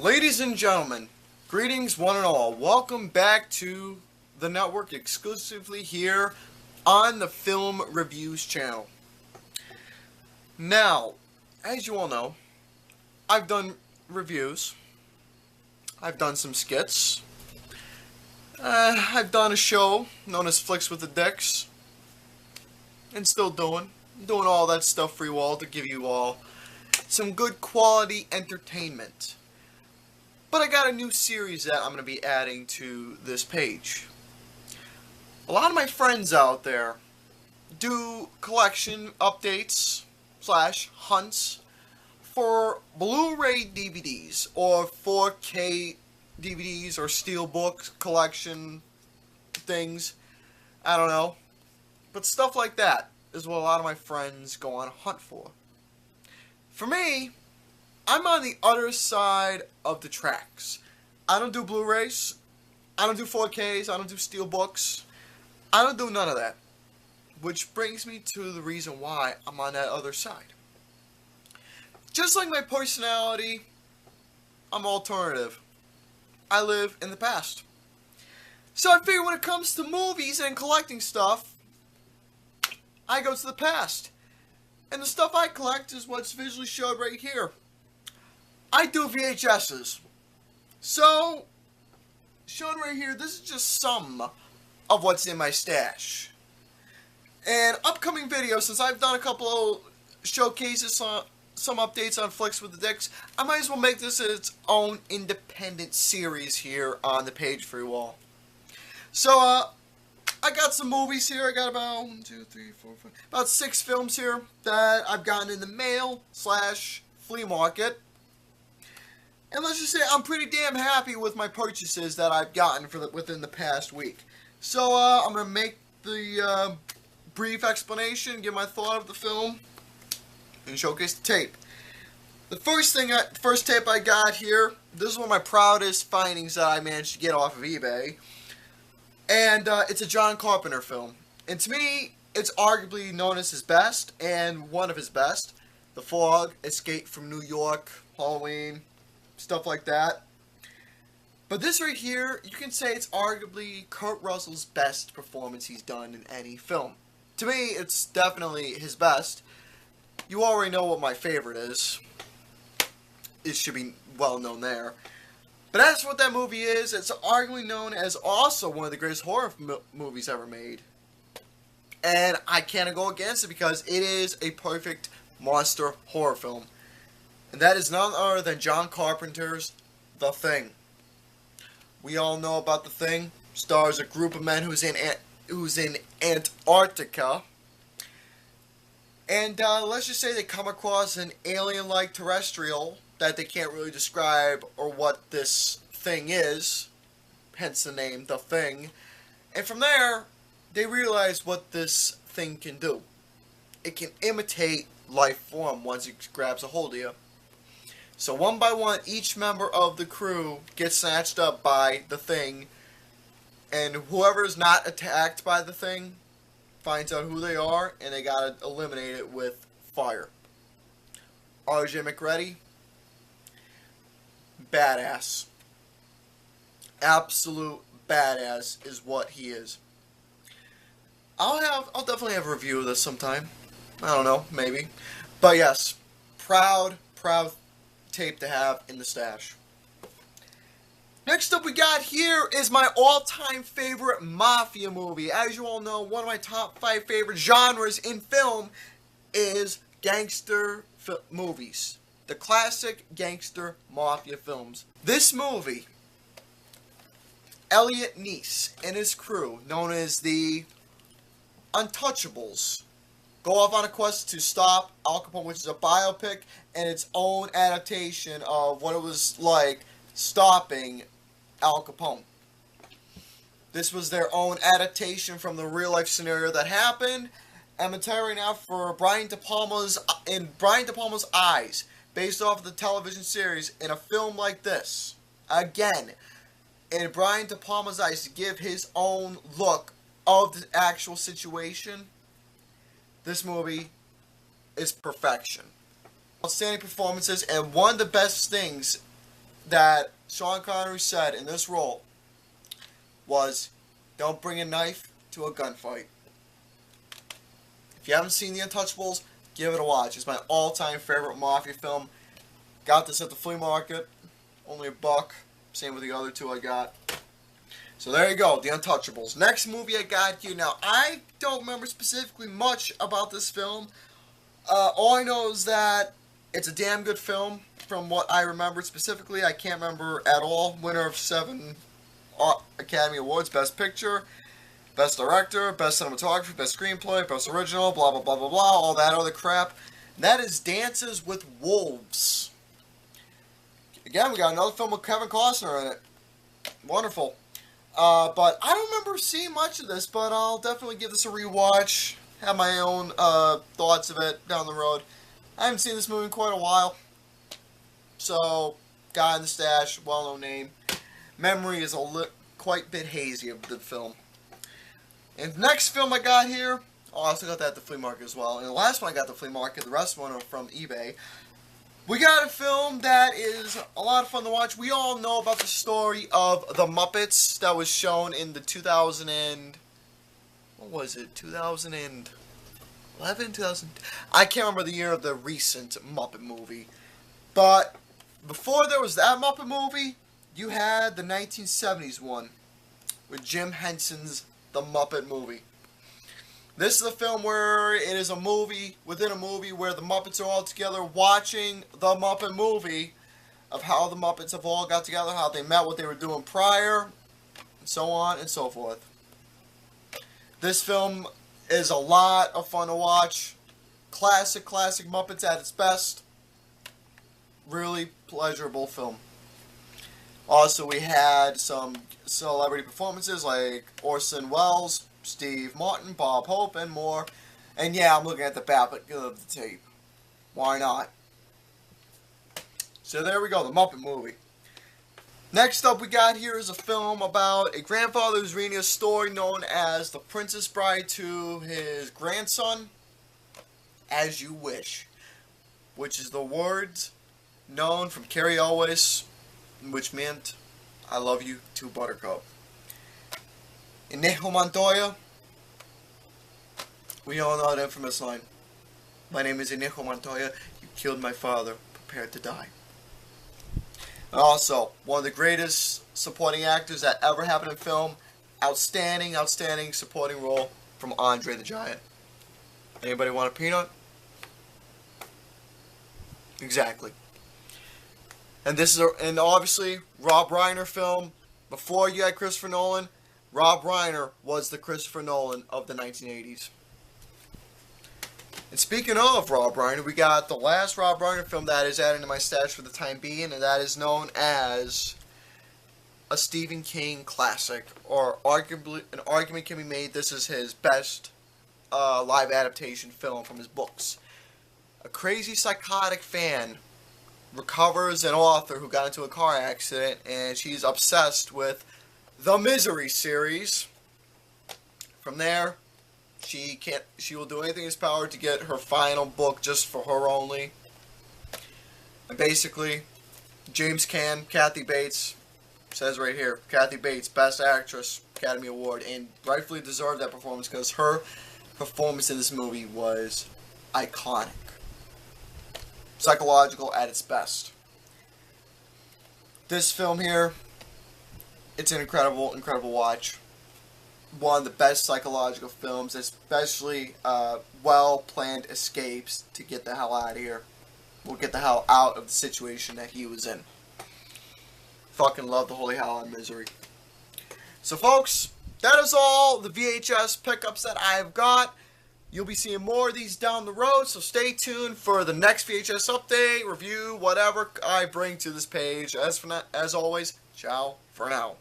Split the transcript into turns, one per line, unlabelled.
Ladies and gentlemen, greetings one and all. Welcome back to the network exclusively here on the Film Reviews channel. Now, as you all know, I've done reviews. I've done some skits. I've done a show known as Flicks with the Dicks. And still doing all that stuff for you all to give you all some good quality entertainment. But I got a new series that I'm going to be adding to this page. A lot of my friends out there do collection updates / hunts for Blu-ray DVDs or 4K DVDs or Steelbook collection things. I don't know. But stuff like that is what a lot of my friends go on a hunt for. For me, I'm on the other side of the tracks. I don't do Blu-rays. I don't do 4Ks. I don't do Steelbooks. I don't do none of that. Which brings me to the reason why I'm on that other side. Just like my personality, I'm alternative. I live in the past. So I figure when it comes to movies and collecting stuff, I go to the past. And the stuff I collect is what's visually showed right here. I do VHSs. So, shown right here, this is just some of what's in my stash. And upcoming videos, since I've done a couple of showcases, some updates on Flicks with the Dicks, I might as well make this its own independent series here on the page for you all. So, I got some movies here. I got about 1, 2, 3, 4, 5, about 6 films here that I've gotten in the mail / flea market. And let's just say I'm pretty damn happy with my purchases that I've gotten within the past week. So I'm going to make the brief explanation, give my thought of the film, and showcase the tape. The first tape I got here, this is one of my proudest findings that I managed to get off of eBay. And it's a John Carpenter film. And to me, it's arguably known as his best, and one of his best. The Fog, Escape from New York, Halloween, stuff like that. But this right here, you can say it's arguably Kurt Russell's best performance he's done in any film. To me, it's definitely his best. You already know what my favorite is. It should be well known there. But as for what that movie is, it's arguably known as also one of the greatest horror movies ever made. And I can't go against it because it is a perfect monster horror film. And that is none other than John Carpenter's The Thing. We all know about The Thing. Stars a group of men who's in Antarctica. And let's just say they come across an alien-like terrestrial that they can't really describe or what this thing is. Hence the name, The Thing. And from there, they realize what this thing can do. It can imitate life form once it grabs a hold of you. So one by one, each member of the crew gets snatched up by the thing, and whoever is not attacked by the thing finds out who they are, and they gotta eliminate it with fire. RJ McReady, badass. Absolute badass is what he is. I'll definitely have a review of this sometime. I don't know, maybe. But yes, proud tape to have in the stash. Next up we got here is my all-time favorite mafia movie. As you all know, one of my top 5 favorite genres in film is gangster movies. The classic gangster mafia films. This movie, Elliot Ness and his crew, known as the Untouchables, go off on a quest to stop Al Capone, which is a biopic and its own adaptation of what it was like stopping Al Capone. This was their own adaptation from the real life scenario that happened. I'm going to tell you right now, for Brian De Palma's eyes, based off of the television series, in a film like this, again, in Brian De Palma's eyes, to give his own look of the actual situation, this movie is perfection. Outstanding performances, and one of the best things that Sean Connery said in this role was, "Don't bring a knife to a gunfight." If you haven't seen The Untouchables, give it a watch. It's my all-time favorite mafia film. Got this at the flea market. Only $1. Same with the other two I got. So there you go, The Untouchables. Next movie I got here. Now, I don't remember specifically much about this film. All I know is that it's a damn good film from what I remembered specifically. I can't remember at all. Winner of 7 Academy Awards. Best Picture, Best Director, Best Cinematography, Best Screenplay, Best Original, blah, blah, blah, blah, blah, all that other crap. And that is Dances with Wolves. Again, we got another film with Kevin Costner in it. Wonderful. But I don't remember seeing much of this, but I'll definitely give this a rewatch. Have my own thoughts of it down the road. I haven't seen this movie in quite a while. So, guy in the stash, well-known name. Memory is quite a bit hazy of the film. And the next film I got here, I also got that at the flea market as well. And the last one I got at the flea market, the rest of them are from eBay. We got a film that is a lot of fun to watch. We all know about the story of the Muppets that was shown in the 2011, 2000. I can't remember the year of the recent Muppet movie. But before there was that Muppet movie, you had the 1970s one with Jim Henson's The Muppet Movie. This is a film where it is a movie within a movie where the Muppets are all together watching the Muppet movie of how the Muppets have all got together, how they met, what they were doing prior, and so on and so forth. This film is a lot of fun to watch. Classic Muppets at its best. Really pleasurable film. Also, we had some celebrity performances like Orson Welles, Steve Martin, Bob Hope, and more. And yeah, I'm looking at the back of the tape. Why not? So there we go, the Muppet movie. Next up we got here is a film about a grandfather who's reading a story known as The Princess Bride to his grandson, As You Wish, which is the words known from Carrie Elwes, which meant, I love you to Buttercup. Inigo Montoya, we all know that infamous line. My name is Inigo Montoya, you killed my father, prepare to die. And also, one of the greatest supporting actors that ever happened in film, outstanding supporting role from Andre the Giant. Anybody want a peanut? Exactly. And this is and obviously Rob Reiner film. Before you had Christopher Nolan, Rob Reiner was the Christopher Nolan of the 1980s. And speaking of Rob Reiner, we got the last Rob Reiner film that is added to my stash for the time being, and that is known as a Stephen King classic, or arguably an argument can be made this is his best live adaptation film from his books. A crazy psychotic fan recovers an author who got into a car accident, and she's obsessed with the Misery series. From there, she will do anything in his power to get her final book just for her only. And basically, James Caan, Kathy Bates, says right here, Kathy Bates, Best Actress, Academy Award, and rightfully deserved that performance because her performance in this movie was iconic. Psychological at its best. This film here, it's an incredible watch. One of the best psychological films, especially well-planned escapes to get the hell out of here. We'll get the hell out of the situation that he was in. Fucking love the holy hell and Misery. So folks, that is all the VHS pickups that I've got. You'll be seeing more of these down the road, so stay tuned for the next VHS update, review, whatever I bring to this page. As always, ciao for now.